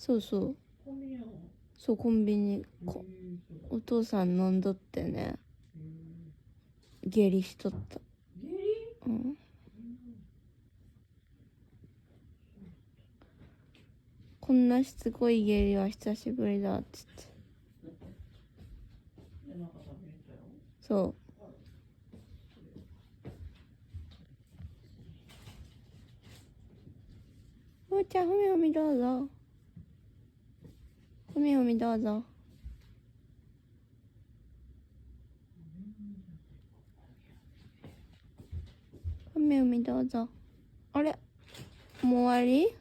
そうそう。コンビニやろ。そう、コンビニ。そうお父さん飲んどってね、下痢しとった。下痢？うん。こんなしつこい下痢は久しぶりだっつって。で、なんか食べれたよ。そう。おーちゃん、ふみふみどうぞ。ふみふみどうぞ。ふみふみどうぞ。あれ、もう終わり？